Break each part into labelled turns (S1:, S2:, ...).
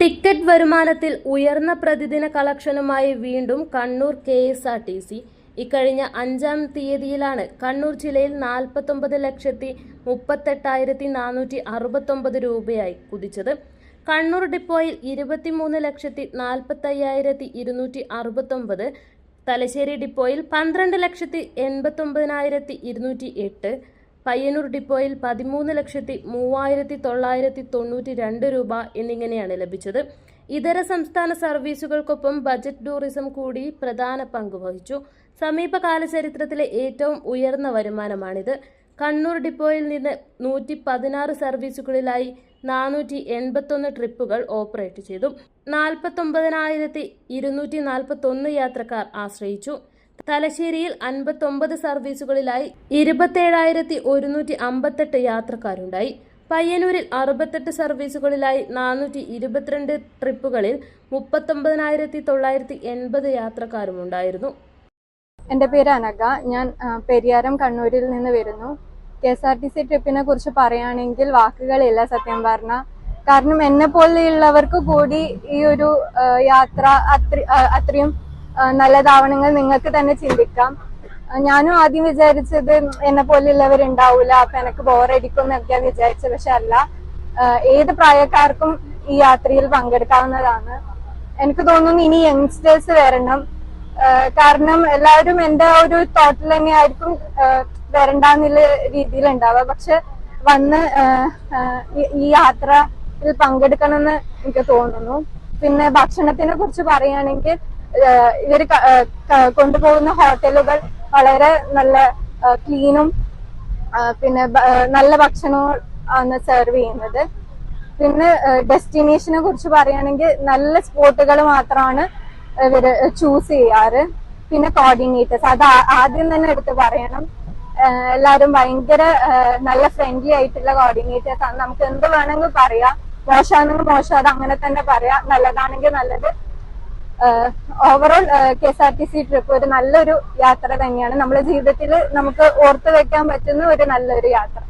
S1: Ticket വരുമാനത്തിൽ ഉയർന്ന പ്രതിദിന കളക്ഷനുമായി വീണ്ടും കണ്ണൂർ KSRTC. ഇക്കഴിഞ്ഞ 5-ാം തീയതിയിലാണ് കണ്ണൂർ ജില്ലയിൽ 49,38,469 രൂപയായി കുതിച്ചത്. കണ്ണൂർ ഡിപ്പോയിൽ 23,45,269, തലശ്ശേരി ഡിപ്പോയിൽ 12,89,208, പയ്യന്നൂർ ഡിപ്പോയിൽ 13,03,992 രൂപ എന്നിങ്ങനെയാണ് ലഭിച്ചത്. ഇതര സംസ്ഥാന സർവീസുകൾക്കൊപ്പം ബജറ്റ് ടൂറിസം കൂടി പ്രധാന പങ്ക് വഹിച്ചു. സമീപകാല ചരിത്രത്തിലെ ഏറ്റവും ഉയർന്ന വരുമാനമാണിത്. കണ്ണൂർ ഡിപ്പോയിൽ നിന്ന് 116 സർവീസുകളിലായി 481 ട്രിപ്പുകൾ ഓപ്പറേറ്റ് ചെയ്തു. 49,241 യാത്രക്കാർ ആശ്രയിച്ചു. തലശ്ശേരിയിൽ 59 സർവീസുകളിലായി 27,158 യാത്രക്കാരുണ്ടായി. പയ്യന്നൂരിൽ 68 സർവീസുകളിലായി 422 ട്രിപ്പുകളിൽ 39,980 യാത്രക്കാരുമുണ്ടായിരുന്നു.
S2: എൻ്റെ പേര് അനഘ. ഞാൻ പെരിയാരം കണ്ണൂരിൽ നിന്ന് വരുന്നു. KSRTC ട്രിപ്പിനെ കുറിച്ച് പറയുകയാണെങ്കിൽ വാക്കുകളില്ല സത്യം പറഞ്ഞാൽ. കാരണം എന്നെ പോലെയുള്ളവർക്ക് കൂടി ഈ ഒരു യാത്ര അത്രയും നല്ലതാവണമെങ്കിൽ നിങ്ങൾക്ക് തന്നെ ചിന്തിക്കാം. ഞാനും ആദ്യം വിചാരിച്ചത് എന്നെ പോലെയുള്ളവരുണ്ടാവില്ല, അപ്പൊ എനിക്ക് ബോറടിക്കും എന്നൊക്കെയാണ് വിചാരിച്ചത്. പക്ഷെ അല്ല, ഏത് പ്രായക്കാർക്കും ഈ യാത്രയിൽ പങ്കെടുക്കാവുന്നതാണ്. എനിക്ക് തോന്നുന്നു ഇനി യങ്സ്റ്റേഴ്സ് വരണം. കാരണം എല്ലാവരും എന്റെ ഒരു തോട്ടിൽ തന്നെയായിരിക്കും വരണ്ടെന്നുള്ള രീതിയിൽ ഉണ്ടാവുക. പക്ഷെ വന്ന് ഈ യാത്രയിൽ പങ്കെടുക്കണമെന്ന് എനിക്ക് തോന്നുന്നു. പിന്നെ ഭക്ഷണത്തിനെ കുറിച്ച് പറയുകയാണെങ്കിൽ ഇവർ കൊണ്ടുപോകുന്ന ഹോട്ടലുകൾ വളരെ നല്ല ക്ലീനും പിന്നെ നല്ല ഭക്ഷണവും ആണ് സെർവ് ചെയ്യുന്നത്. പിന്നെ ഡെസ്റ്റിനേഷനെ കുറിച്ച് പറയുകയാണെങ്കിൽ നല്ല സ്പോട്ടുകൾ മാത്രമാണ് ഇവര് ചൂസ് ചെയ്യാറ്. പിന്നെ കോർഡിനേറ്റേഴ്സ്, അത് ആദ്യം തന്നെ എടുത്ത് പറയണം. എല്ലാവരും ഭയങ്കര നല്ല ഫ്രണ്ട്ലി ആയിട്ടുള്ള കോർഡിനേറ്റേഴ്സ് ആണ്. നമുക്ക് എന്ത് വേണമെങ്കിൽ പറയാം. മോശമാണെങ്കിൽ മോശം, അത് അങ്ങനെ തന്നെ പറയാം. നല്ലതാണെങ്കിൽ നല്ലത്. ഓവറോൾ KSRTC ട്രിപ്പ് ഒരു നല്ലൊരു യാത്ര തന്നെയാണ്. നമ്മുടെ ജീവിതത്തിൽ നമുക്ക് ഓർത്തു വെക്കാൻ പറ്റുന്ന ഒരു നല്ലൊരു യാത്ര.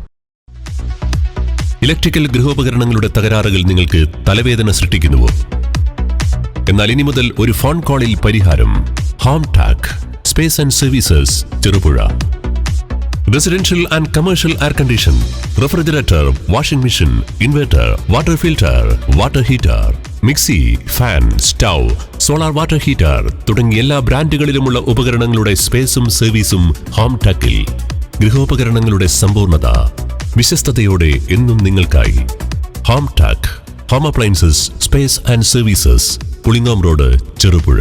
S3: ഇലക്ട്രിക്കൽ ഗൃഹോപകരണങ്ങളുടെ തകരാറുകൾ നിങ്ങൾക്ക് തലവേദന സൃഷ്ടിക്കുന്നുവോ? എന്നാൽ ഇനി മുതൽ ഒരു ഫോൺ കോളിൽ പരിഹാരം. Home Tak space and services, Cherupuzha. Residential and commercial air condition, refrigerator, washing machine, inverter, water filter, water heater, mixie, fan, stove, solar water heater തുടങ്ങിയ എല്ലാ ബ്രാൻഡുകളിലുമുള്ള ഉപകരണങ്ങളുടെ സ്പേസും സർവീസും ഹോം ടാക്കിൽ. ഗൃഹോപകരണങ്ങളുടെ സമ്പൂർണ്ണത വിശ്വസ്തയോടെ എന്നും നിങ്ങൾക്കായി. Home Tak home appliances, space and services, Pulingome road, Cherupuzha.